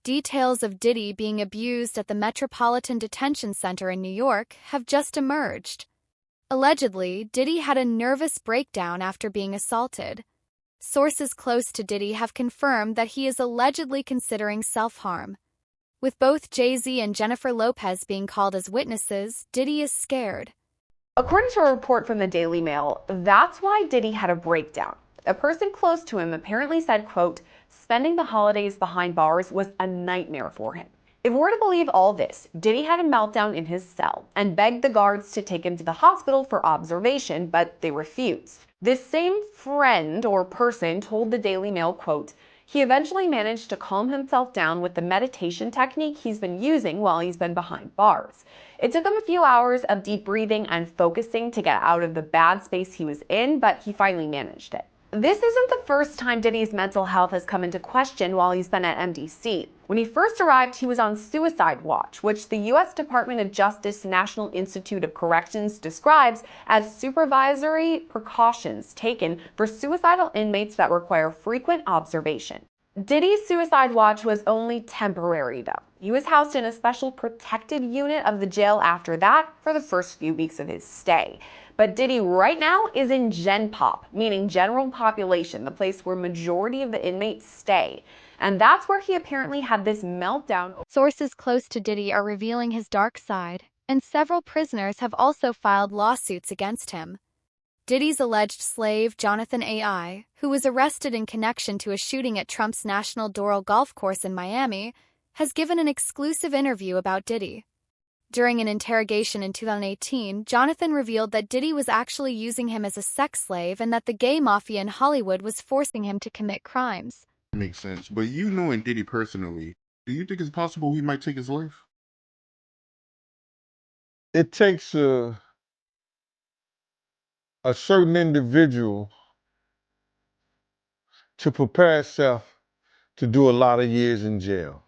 Details of Diddy being abused at the Metropolitan Detention Center in New York have just emerged. Allegedly, Diddy had a nervous breakdown after being assaulted. Sources close to Diddy have confirmed that he is allegedly considering self-harm. With both Jay-Z and Jennifer Lopez being called as witnesses, Diddy is scared. According to a report from the Daily Mail, that's why Diddy had a breakdown. A person close to him apparently said, quote, spending the holidays behind bars was a nightmare for him. If we're to believe all this, Diddy had a meltdown in his cell and begged the guards to take him to the hospital for observation, but they refused. This same friend or person told the Daily Mail, quote, he eventually managed to calm himself down with the meditation technique he's been using while he's been behind bars. It took him a few hours of deep breathing and focusing to get out of the bad space he was in, but he finally managed it. This isn't the first time Diddy's mental health has come into question while he's been at MDC. When he first arrived, he was on suicide watch, which the U.S. Department of Justice National Institute of Corrections describes as supervisory precautions taken for suicidal inmates that require frequent observation. Diddy's suicide watch was only temporary, though. He was housed in a special protected unit of the jail after that for the first few weeks of his stay. But Diddy right now is in Gen Pop, meaning general population, the place where majority of the inmates stay. And that's where he apparently had this meltdown. Sources close to Diddy are revealing his dark side, and several prisoners have also filed lawsuits against him. Diddy's alleged slave, Jonathan A.I., who was arrested in connection to a shooting at Trump's National Doral Golf Course in Miami, has given an exclusive interview about Diddy. During an interrogation in 2018, Jonathan revealed that Diddy was actually using him as a sex slave and that the gay mafia in Hollywood was forcing him to commit crimes. Makes sense. But you knowing Diddy personally, do you think it's possible he might take his life? It takes a certain individual to prepare himself to do a lot of years in jail.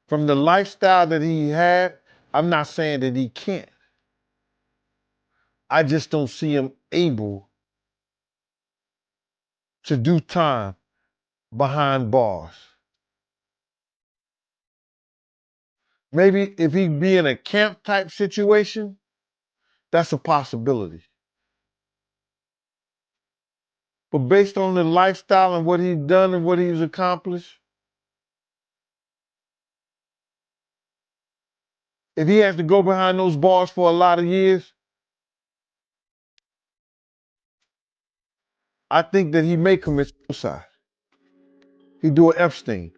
From the lifestyle that he had, I'm not saying that he can't. I just don't see him able to do time behind bars. Maybe if he be in a camp type situation, that's a possibility. But based on the lifestyle and what he's done and what he's accomplished, if he has to go behind those bars for a lot of years, I think that he may commit suicide. He'd do an Epstein.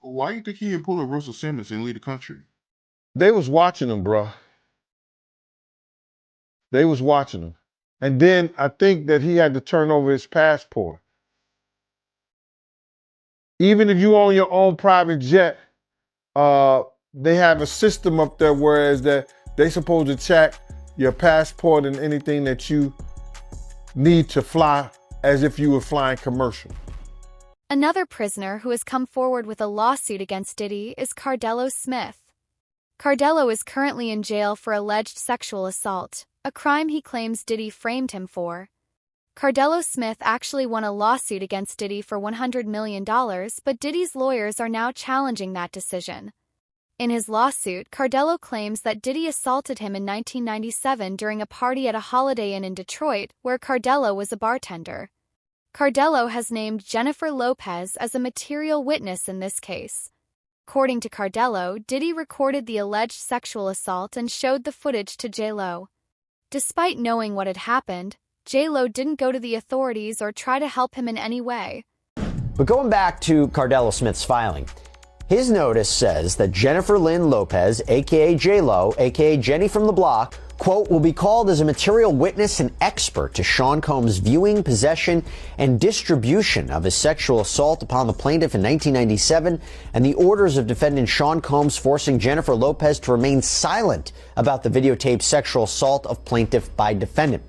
Why do you think he didn't pull a Russell Simmons and leave the country? They was watching him, bro. They was watching him. And then I think that he had to turn over his passport. Even if you own your own private jet, they have a system up there whereas that they supposed to check your passport and anything that you need to fly as if you were flying commercial. Another prisoner who has come forward with a lawsuit against Diddy is Cardello Smith. Cardello is currently in jail for alleged sexual assault, a crime he claims Diddy framed him for. Cardello Smith actually won a lawsuit against Diddy for $100 million, but Diddy's lawyers are now challenging that decision. In his lawsuit, Cardello claims that Diddy assaulted him in 1997 during a party at a Holiday Inn in Detroit, where Cardello was a bartender. Cardello has named Jennifer Lopez as a material witness in this case. According to Cardello, Diddy recorded the alleged sexual assault and showed the footage to J-Lo. Despite knowing what had happened, J-Lo didn't go to the authorities or try to help him in any way. But going back to Cardello Smith's filing, his notice says that Jennifer Lynn Lopez, aka J-Lo, aka Jenny from the Block, quote, will be called as a material witness and expert to Sean Combs' viewing, possession, and distribution of his sexual assault upon the plaintiff in 1997 and the orders of defendant Sean Combs forcing Jennifer Lopez to remain silent about the videotaped sexual assault of plaintiff by defendant.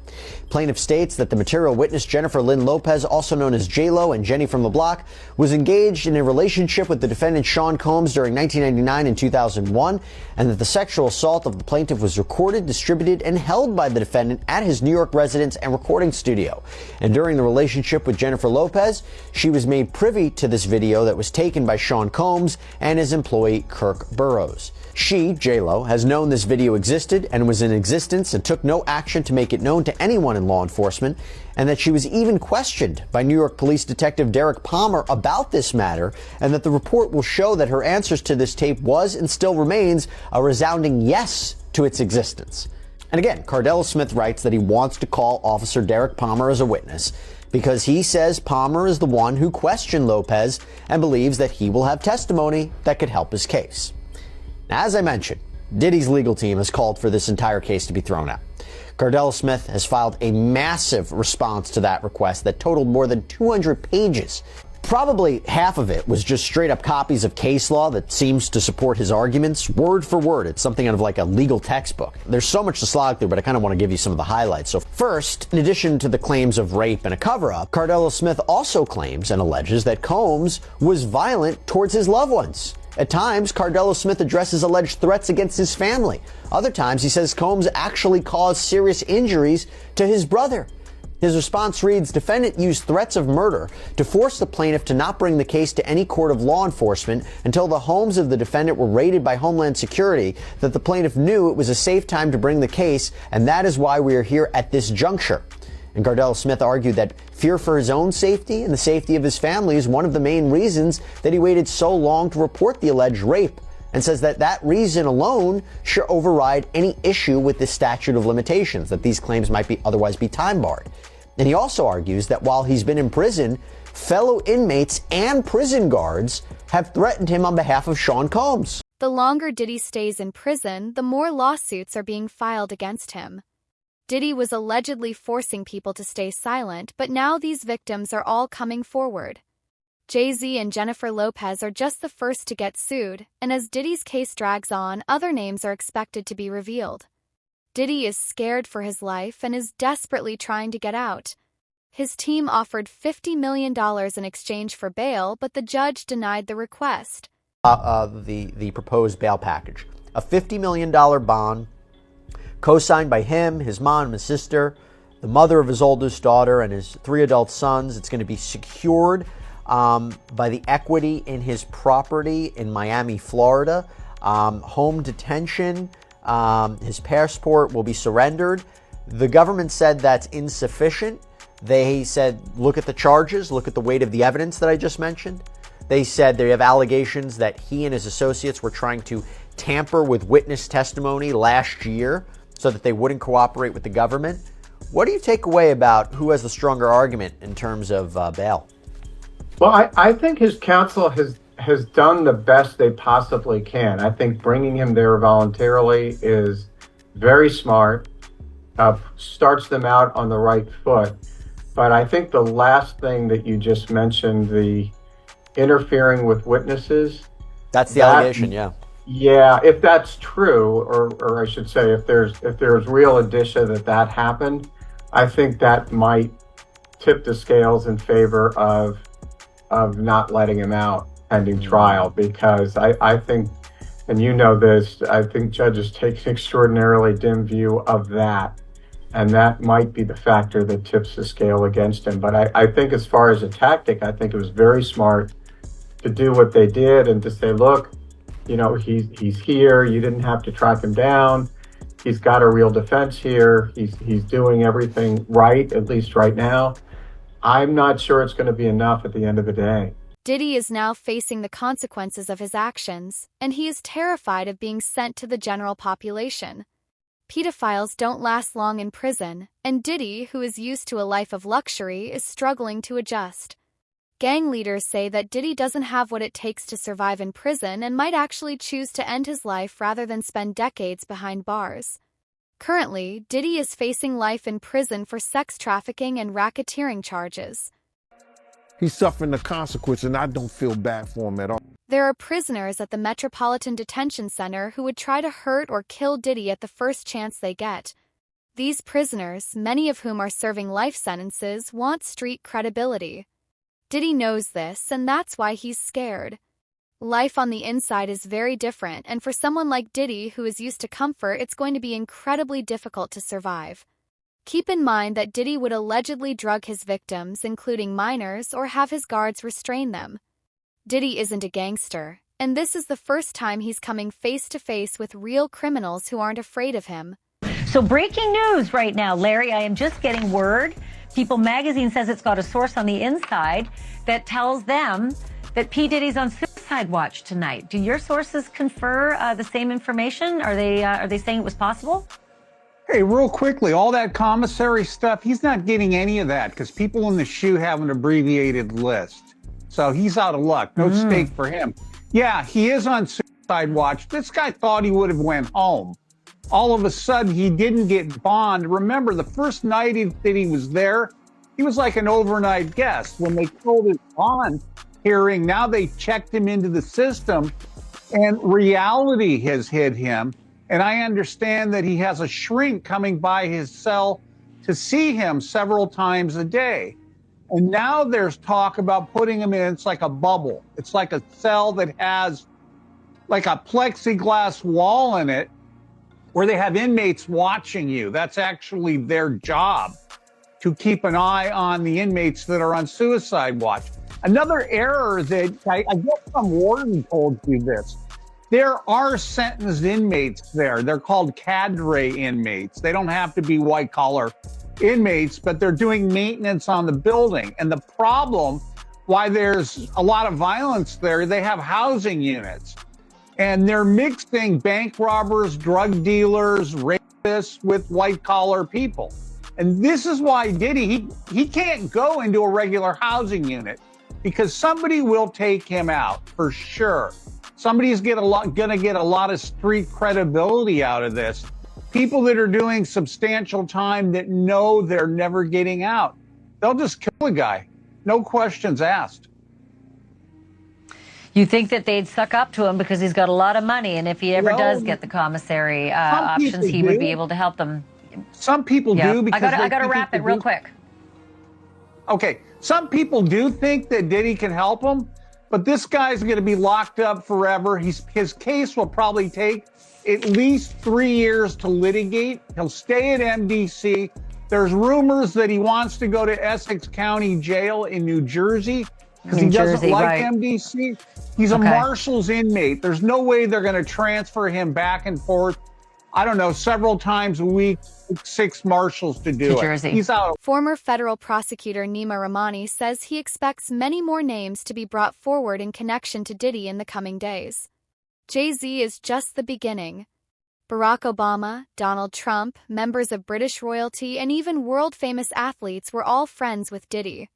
Plaintiff states that the material witness Jennifer Lynn Lopez, also known as J-Lo and Jenny from the Block, was engaged in a relationship with the defendant Sean Combs during 1999 and 2001, and that the sexual assault of the plaintiff was recorded, distributed, distributed and held by the defendant at his New York residence and recording studio. And during the relationship with Jennifer Lopez, she was made privy to this video that was taken by Sean Combs and his employee Kirk Burrows. She, J-Lo, has known this video existed and was in existence and took no action to make it known to anyone in law enforcement, and that she was even questioned by New York Police Detective Derek Palmer about this matter, and that the report will show that her answers to this tape was and still remains a resounding yes to its existence. And again, Cardelo Smith writes that he wants to call Officer Derek Palmer as a witness because he says Palmer is the one who questioned Lopez and believes that he will have testimony that could help his case. Now, as I mentioned, Diddy's legal team has called for this entire case to be thrown out. Cardelo Smith has filed a massive response to that request that totaled more than 200 pages. Probably half of it was just straight up copies of case law that seems to support his arguments, word for word. It's something out of like a legal textbook. There's so much to slog through, but I kind of want to give you some of the highlights. So first, in addition to the claims of rape and a cover-up, Cardelo Smith also claims and alleges that Combs was violent towards his loved ones. At times, Cardelo Smith addresses alleged threats against his family. Other times, he says Combs actually caused serious injuries to his brother. His response reads, defendant used threats of murder to force the plaintiff to not bring the case to any court of law enforcement until the homes of the defendant were raided by Homeland Security, that the plaintiff knew it was a safe time to bring the case, and that is why we are here at this juncture. And Cardelo Smith argued that fear for his own safety and the safety of his family is one of the main reasons that he waited so long to report the alleged rape, and says that that reason alone should override any issue with the statute of limitations, that these claims might otherwise be time barred. And he also argues that while he's been in prison, fellow inmates and prison guards have threatened him on behalf of Sean Combs. The longer Diddy stays in prison, the more lawsuits are being filed against him. Diddy was allegedly forcing people to stay silent, but now these victims are all coming forward. Jay-Z and Jennifer Lopez are just the first to get sued, and as Diddy's case drags on, other names are expected to be revealed. Diddy is scared for his life and is desperately trying to get out. His team offered $50 million in exchange for bail, but the judge denied the request. The proposed bail package. A $50 million bond, co-signed by him, his mom, and his sister, the mother of his oldest daughter, and his 3 adult sons. It's going to be secured by the equity in his property in Miami, Florida. Home detention, his passport will be surrendered. The government said that's insufficient. They said, look at the charges, look at the weight of the evidence that I just mentioned. They said they have allegations that he and his associates were trying to tamper with witness testimony last year so that they wouldn't cooperate with the government. What do you take away about who has the stronger argument in terms of bail? Well, I think his counsel has done the best they possibly can. I think bringing him there voluntarily is very smart, starts them out on the right foot. But I think the last thing that you just mentioned, the interfering with witnesses. That's the allegation, yeah. Yeah, if that's true, or I should say, if there's real indicia that happened, I think that might tip the scales in favor of not letting him out pending trial, because I think, and you know this, I think judges take an extraordinarily dim view of that, and that might be the factor that tips the scale against him. But I think as far as a tactic, I think it was very smart to do what they did and to say, look, you know, he's here. You didn't have to track him down. He's got a real defense here. He's doing everything right, at least right now. I'm not sure it's going to be enough at the end of the day. Diddy is now facing the consequences of his actions, and he is terrified of being sent to the general population. Pedophiles don't last long in prison, and Diddy, who is used to a life of luxury, is struggling to adjust. Gang leaders say that Diddy doesn't have what it takes to survive in prison and might actually choose to end his life rather than spend decades behind bars. Currently, Diddy is facing life in prison for sex trafficking and racketeering charges. He's suffering the consequence, and I don't feel bad for him at all. There are prisoners at the Metropolitan Detention Center who would try to hurt or kill Diddy at the first chance they get. These prisoners, many of whom are serving life sentences, want street credibility. Diddy knows this, and that's why he's scared. Life on the inside is very different, and for someone like Diddy who is used to comfort, it's going to be incredibly difficult to survive. Keep in mind that Diddy would allegedly drug his victims, including minors, or have his guards restrain them. Diddy isn't a gangster, and this is the first time he's coming face to face with real criminals who aren't afraid of him. So breaking news right now, Larry, I am just getting word. People magazine says it's got a source on the inside that tells them that P. Diddy's on suicide watch tonight. Do your sources confer the same information? Are they saying it was possible? Hey, real quickly, all that commissary stuff, he's not getting any of that because people in the shoe have an abbreviated list. So he's out of luck. No stake for him. Yeah, he is on suicide watch. This guy thought he would have went home. All of a sudden, he didn't get bond. Remember, the first night that he was there, he was like an overnight guest. When they called his bond hearing, now they checked him into the system, and reality has hit him. And I understand that he has a shrink coming by his cell to see him several times a day. And now there's talk about putting him in, it's like a bubble. It's like a cell that has like a plexiglass wall in it where they have inmates watching you. That's actually their job, to keep an eye on the inmates that are on suicide watch. Another error that I guess some warden told you this. There are sentenced inmates there. They're called cadre inmates. They don't have to be white collar inmates, but they're doing maintenance on the building. And the problem why there's a lot of violence there, they have housing units. And they're mixing bank robbers, drug dealers, rapists with white collar people. And this is why Diddy, he can't go into a regular housing unit because somebody will take him out for sure. Somebody's gonna get a lot of street credibility out of this. People that are doing substantial time that know they're never getting out, they'll just kill a guy. No questions asked. You think that they'd suck up to him because he's got a lot of money, and if he ever does get the commissary options, he would be able to help them. Some people do because I got to wrap it real quick. Okay, some people do think that Diddy can help them, but this guy's going to be locked up forever. His case will probably take at least 3 years to litigate. He'll stay at MDC. There's rumors that he wants to go to Essex County Jail in New Jersey because he doesn't like MDC. He's a Marshals inmate. There's no way they're going to transfer him back and forth, I don't know, several times a week, 6 Marshals to do it. He's out. Former federal prosecutor Nima Rahmani says he expects many more names to be brought forward in connection to Diddy in the coming days. Jay-Z is just the beginning. Barack Obama, Donald Trump, members of British royalty, and even world-famous athletes were all friends with Diddy.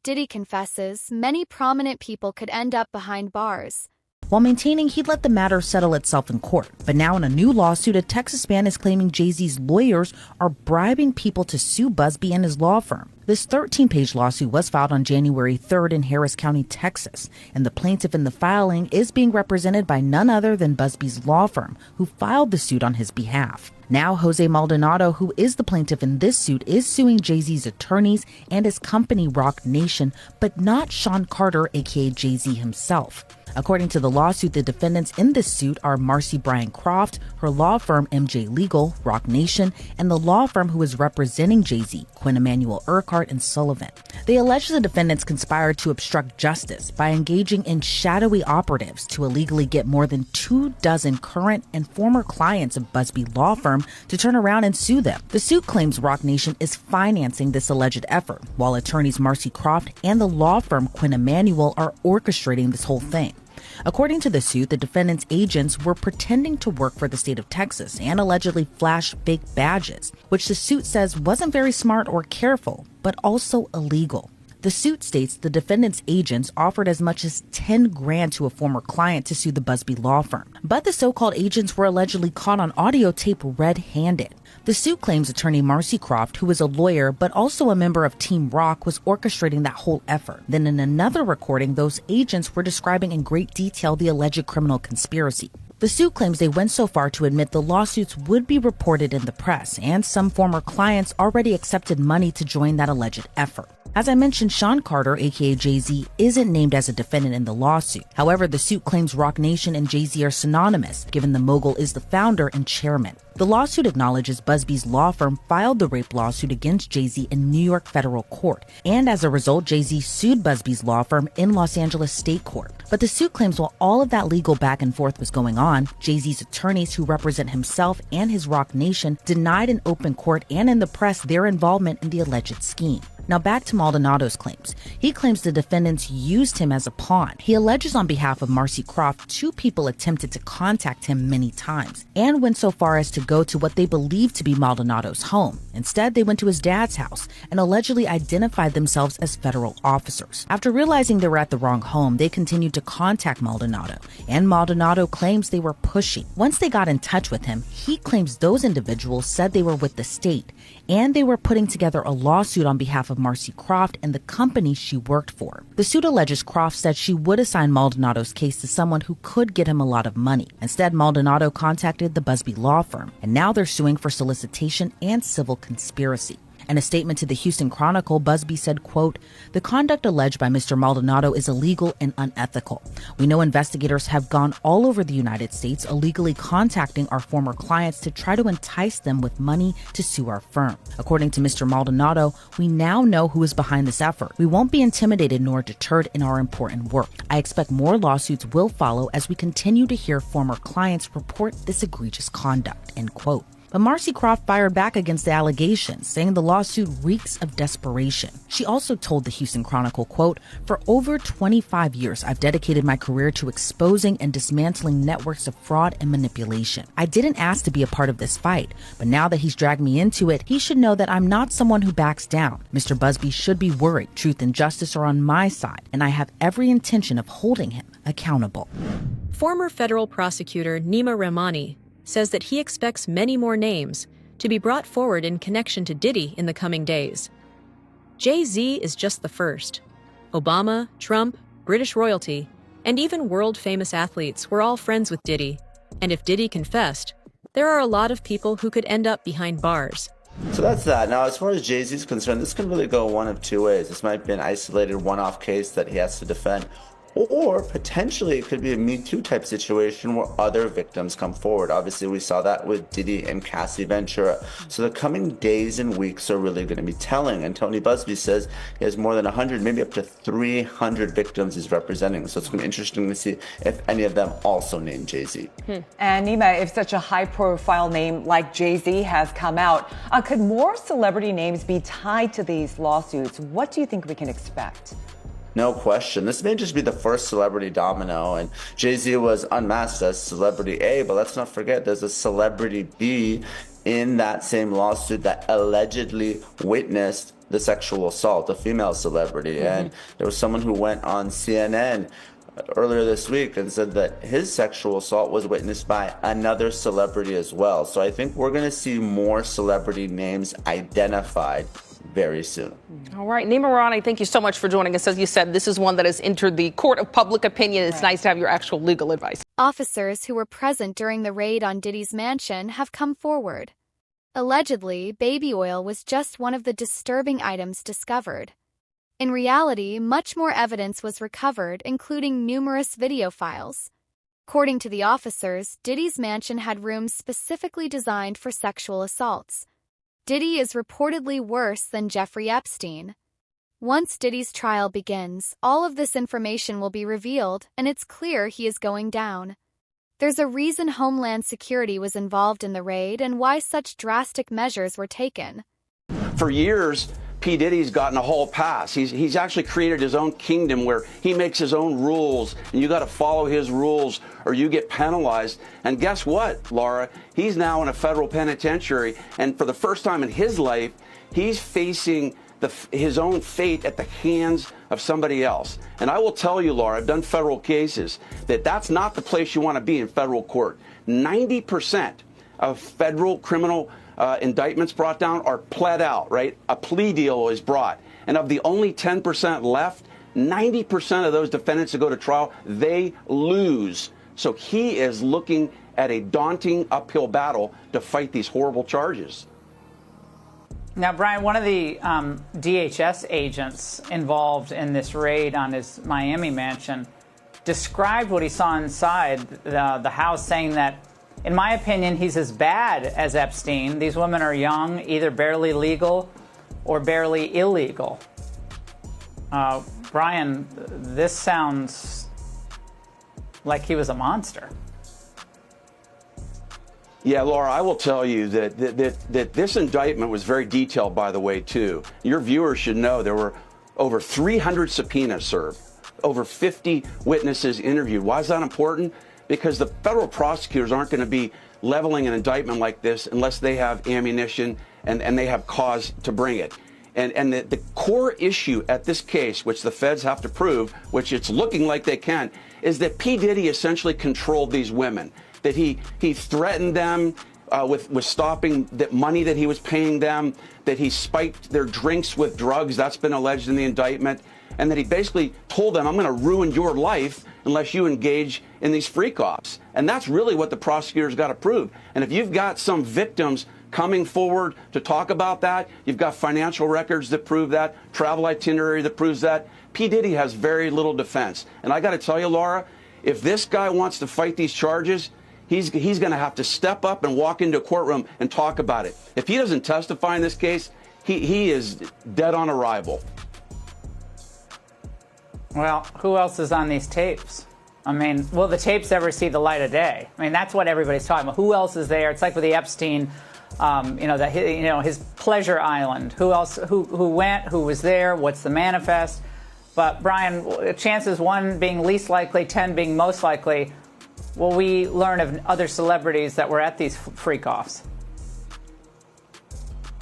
Diddy confesses many prominent people could end up behind bars. While maintaining he'd let the matter settle itself in court. But now in a new lawsuit, a Texas man is claiming Jay-Z's lawyers are bribing people to sue Busby and his law firm. This 13-page lawsuit was filed on January 3rd in Harris County, Texas, and the plaintiff in the filing is being represented by none other than Busby's law firm, who filed the suit on his behalf. Now, Jose Maldonado, who is the plaintiff in this suit, is suing Jay-Z's attorneys and his company, Rock Nation, but not Sean Carter, aka Jay-Z himself. According to the lawsuit, the defendants in this suit are Marcy Bryan Croft, her law firm MJ Legal, Rock Nation, and the law firm who is representing Jay-Z, Quinn Emanuel Urquhart and Sullivan. They allege the defendants conspired to obstruct justice by engaging in shadowy operatives to illegally get more than 24 current and former clients of Busby law firm to turn around and sue them. The suit claims Rock Nation is financing this alleged effort, while attorneys Marcy Croft and the law firm Quinn Emanuel are orchestrating this whole thing. According to the suit, the defendants' agents were pretending to work for the state of Texas and allegedly flashed fake badges, which the suit says wasn't very smart or careful, but also illegal. The suit states the defendants' agents offered as much as $10 grand to a former client to sue the Busby law firm, but the so-called agents were allegedly caught on audio tape red-handed. The suit claims attorney Marcy Croft, who is a lawyer but also a member of Team Rock, was orchestrating that whole effort. Then in another recording, those agents were describing in great detail the alleged criminal conspiracy. The suit claims they went so far to admit the lawsuits would be reported in the press, and some former clients already accepted money to join that alleged effort. As I mentioned, Sean Carter, aka Jay-Z, isn't named as a defendant in the lawsuit. However, the suit claims Roc Nation and Jay-Z are synonymous, given the mogul is the founder and chairman. The lawsuit acknowledges Busby's law firm filed the rape lawsuit against Jay-Z in New York federal court, and as a result, Jay-Z sued Busby's law firm in Los Angeles state court. But the suit claims while all of that legal back and forth was going on, Jay-Z's attorneys who represent himself and his Roc Nation denied in open court and in the press their involvement in the alleged scheme. Now back to Maldonado's claims. He claims the defendants used him as a pawn. He alleges on behalf of Marcy Croft, 2 people attempted to contact him many times and went so far as to go to what they believed to be Maldonado's home. Instead, they went to his dad's house and allegedly identified themselves as federal officers. After realizing they were at the wrong home, they continued to contact Maldonado, and Maldonado claims they were pushy. Once they got in touch with him, he claims those individuals said they were with the state and they were putting together a lawsuit on behalf of Marcy Croft and the company she worked for. The suit alleges Croft said she would assign Maldonado's case to someone who could get him a lot of money. Instead, Maldonado contacted the Busby law firm, and now they're suing for solicitation and civil conspiracy. In a statement to the Houston Chronicle, Busby said, quote, "The conduct alleged by Mr. Maldonado is illegal and unethical. We know investigators have gone all over the United States illegally contacting our former clients to try to entice them with money to sue our firm. According to Mr. Maldonado, we now know who is behind this effort. We won't be intimidated nor deterred in our important work. I expect more lawsuits will follow as we continue to hear former clients report this egregious conduct," end quote. But Marcy Croft fired back against the allegations, saying the lawsuit reeks of desperation. She also told the Houston Chronicle, quote, "For over 25 years, I've dedicated my career to exposing and dismantling networks of fraud and manipulation. I didn't ask to be a part of this fight, but now that he's dragged me into it, he should know that I'm not someone who backs down. Mr. Busby should be worried. Truth and justice are on my side, and I have every intention of holding him accountable." Former federal prosecutor Nima Rahmani says that he expects many more names to be brought forward in connection to Diddy in the coming days. Jay-Z is just the first. Obama, Trump, British royalty, and even world-famous athletes were all friends with Diddy. And if Diddy confessed, there are a lot of people who could end up behind bars. So that's that. Now, as far as Jay-Z is concerned, this can really go one of two ways. This might be an isolated one-off case that he has to defend, or potentially it could be a Me Too type situation where other victims come forward. Obviously, we saw that with Diddy and Cassie Ventura. So the coming days and weeks are really going to be telling. And Tony Busby says he has more than 100, maybe up to 300 victims he's representing. So it's going to be interesting to see if any of them also name Jay-Z. And Nima, if such a high-profile name like Jay-Z has come out, could more celebrity names be tied to these lawsuits? What do you think we can expect? No question. This may just be the first celebrity domino, and Jay-Z was unmasked as celebrity A, but let's not forget there's a celebrity B in that same lawsuit that allegedly witnessed the sexual assault, a female celebrity. And there was someone who went on CNN earlier this week and said that his sexual assault was witnessed by another celebrity as well. So I think we're going to see more celebrity names identified very soon. All right, Nima Rahmani, thank you so much for joining us. As you said, this is one that has entered the court of public opinion. It's nice to have your actual legal advice. Officers who were present during the raid on Diddy's mansion have come forward. Allegedly, baby oil was just one of the disturbing items discovered. In reality, much more evidence was recovered, including numerous video files. According to the officers, Diddy's mansion had rooms specifically designed for sexual assaults. Diddy is reportedly worse than Jeffrey Epstein. Once Diddy's trial begins, all of this information will be revealed, and it's clear he is going down. There's a reason Homeland Security was involved in the raid and why such drastic measures were taken. For years, P. Diddy's gotten a hall pass. He's actually created his own kingdom where he makes his own rules, and you got to follow his rules or you get penalized. And guess what, Laura? He's now in a federal penitentiary, and for the first time in his life, he's facing his own fate at the hands of somebody else. And I will tell you, Laura, I've done federal cases, that's not the place you want to be in federal court. 90% of federal criminal indictments brought down are pled out, right? A plea deal is brought. And of the only 10% left, 90% of those defendants that go to trial, they lose. So he is looking at a daunting uphill battle to fight these horrible charges. Now, Brian, one of the DHS agents involved in this raid on his Miami mansion described what he saw inside the house, saying that, in my opinion, he's as bad as Epstein. These women are young, either barely legal or barely illegal. Brian, this sounds like he was a monster. Yeah, Laura, I will tell you that this indictment was very detailed, by the way, too. Your viewers should know there were over 300 subpoenas served, over 50 witnesses interviewed. Why is that important? Because the federal prosecutors aren't going to be leveling an indictment like this unless they have ammunition and they have cause to bring it. And the core issue at this case, which the feds have to prove, which it's looking like they can, is that P. Diddy essentially controlled these women, that he threatened them with stopping the money that he was paying them, that he spiked their drinks with drugs, that's been alleged in the indictment, and that he basically told them, I'm going to ruin your life unless you engage in these freak-offs. And that's really what the prosecutors got to prove. And if you've got some victims coming forward to talk about that, you've got financial records that prove that, travel itinerary that proves that, P. Diddy has very little defense. And I got to tell you, Laura, if this guy wants to fight these charges, he's going to have to step up and walk into a courtroom and talk about it. If he doesn't testify in this case, he is dead on arrival. Well, who else is on these tapes? I mean, will the tapes ever see the light of day? I mean, that's what everybody's talking about. Who else is there? It's like with the Epstein, his pleasure island. Who else? Who went? Who was there? What's the manifest? But Brian, chances 1 being least likely, 10 being most likely. Will we learn of other celebrities that were at these freak-offs?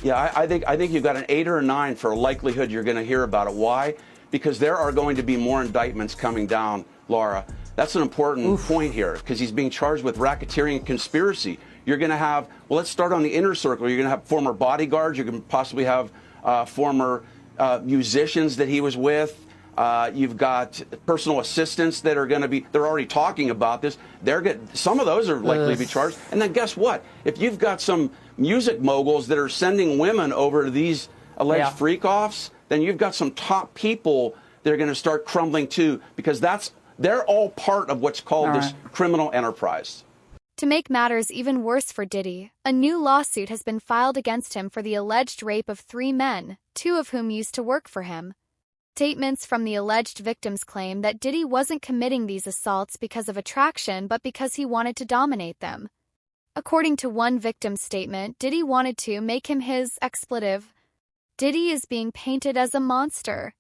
Yeah, I think you've got an 8 or a 9 for a likelihood you're going to hear about it. Why? Because there are going to be more indictments coming down, Laura. That's an important point here, because he's being charged with racketeering and conspiracy. You're going to have, well, let's start on the inner circle. You're going to have former bodyguards. You're going to possibly have former musicians that he was with. You've got personal assistants that are going to be, they're already talking about this. Some of those are likely to be charged. And then guess what? If you've got some music moguls that are sending women over to these alleged freak-offs, then you've got some top people that are going to start crumbling too, because they're all part of what's called this criminal enterprise. To make matters even worse for Diddy, a new lawsuit has been filed against him for the alleged rape of 3 men, 2 of whom used to work for him. Statements from the alleged victims claim that Diddy wasn't committing these assaults because of attraction but because he wanted to dominate them. According to one victim's statement, Diddy wanted to make him his expletive. Diddy is being painted as a monster.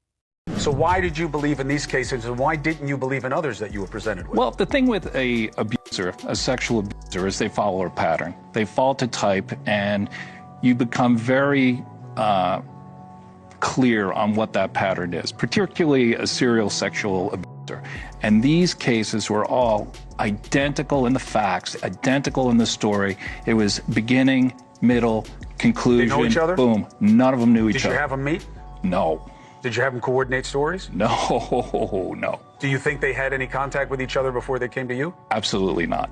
So why did you believe in these cases, and why didn't you believe in others that you were presented with? Well, the thing with a sexual abuser, is they follow a pattern. They fall to type, and you become very clear on what that pattern is, particularly a serial sexual abuser. And these cases were all identical in the facts, identical in the story. It was beginning, middle, conclusion. They know each other? Boom. None of them knew each other. Did you have them meet? No. Did you have them coordinate stories? No, no. Do you think they had any contact with each other before they came to you? Absolutely not.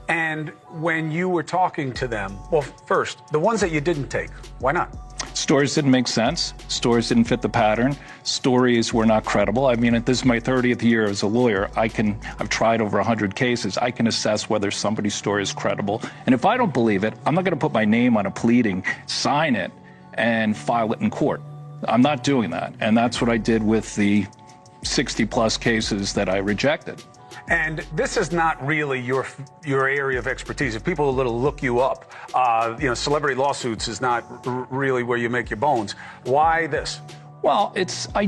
And when you were talking to them, well, first, the ones that you didn't take, why not? Stories didn't make sense. Stories didn't fit the pattern. Stories were not credible. I mean, this is my 30th year as a lawyer. I've tried over 100 cases. I can assess whether somebody's story is credible. And if I don't believe it, I'm not going to put my name on a pleading, sign it, and file it in court. I'm not doing that. And that's what I did with the 60-plus cases that I rejected. And this is not really your area of expertise. If people look you up, celebrity lawsuits is not really where you make your bones. Why this? Well, I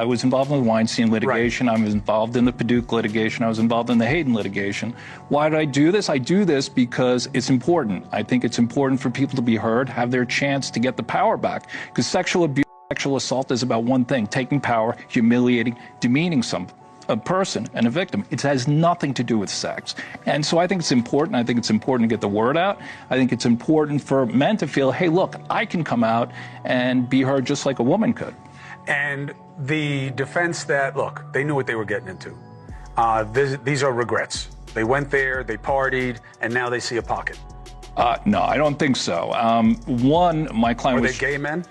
was involved in the Weinstein litigation. Right. I was involved in the Paducah litigation. I was involved in the Hayden litigation. Why did I do this? I do this because it's important. I think it's important for people to be heard, have their chance to get the power back. Because sexual abuse, sexual assault is about one thing: taking power, humiliating, demeaning a person and a victim. It has nothing to do with sex. And so I think it's important. I think it's important to get the word out. I think it's important for men to feel, hey, look, I can come out and be heard just like a woman could. And the defense that, look, they knew what they were getting into. These are regrets. They went there, they partied, and now they see a pocket. No, I don't think so. One, my client Were was they gay men?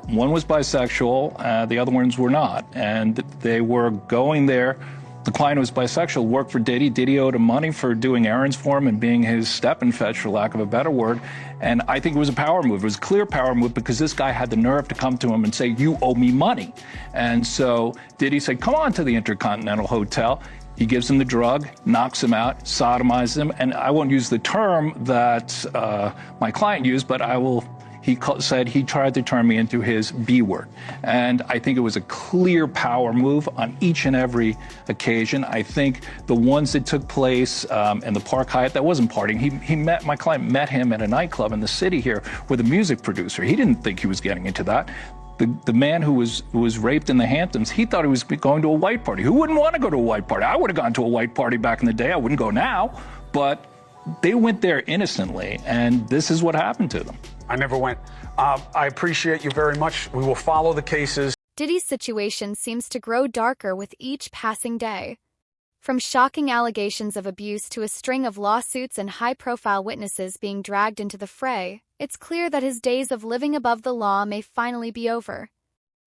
One was bisexual, the other ones were not, and they were going there. The client was bisexual, worked for Diddy. Diddy owed him money for doing errands for him and being his step and fetch, for lack of a better word. And I think it was a power move. It was a clear power move because this guy had the nerve to come to him and say, "You owe me money." And so Diddy said, "Come on to the Intercontinental Hotel." He gives him the drug, knocks him out, sodomizes him. And I won't use the term that my client used, but I will. He said he tried to turn me into his B word. And I think it was a clear power move on each and every occasion. I think the ones that took place in the Park Hyatt, that wasn't partying. My client met him at a nightclub in the city here with a music producer. He didn't think he was getting into that. The man who was raped in the Hamptons, he thought he was going to a white party. Who wouldn't want to go to a white party? I would have gone to a white party back in the day. I wouldn't go now. But they went there innocently, and this is what happened to them. I never went. I appreciate you very much. We will follow the cases. Diddy's situation seems to grow darker with each passing day. From shocking allegations of abuse to a string of lawsuits and high-profile witnesses being dragged into the fray, it's clear that his days of living above the law may finally be over.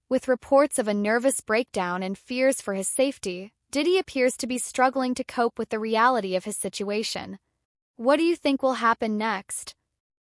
With reports of a nervous breakdown and fears for his safety, Diddy appears to be struggling to cope with the reality of his situation. What do you think will happen next?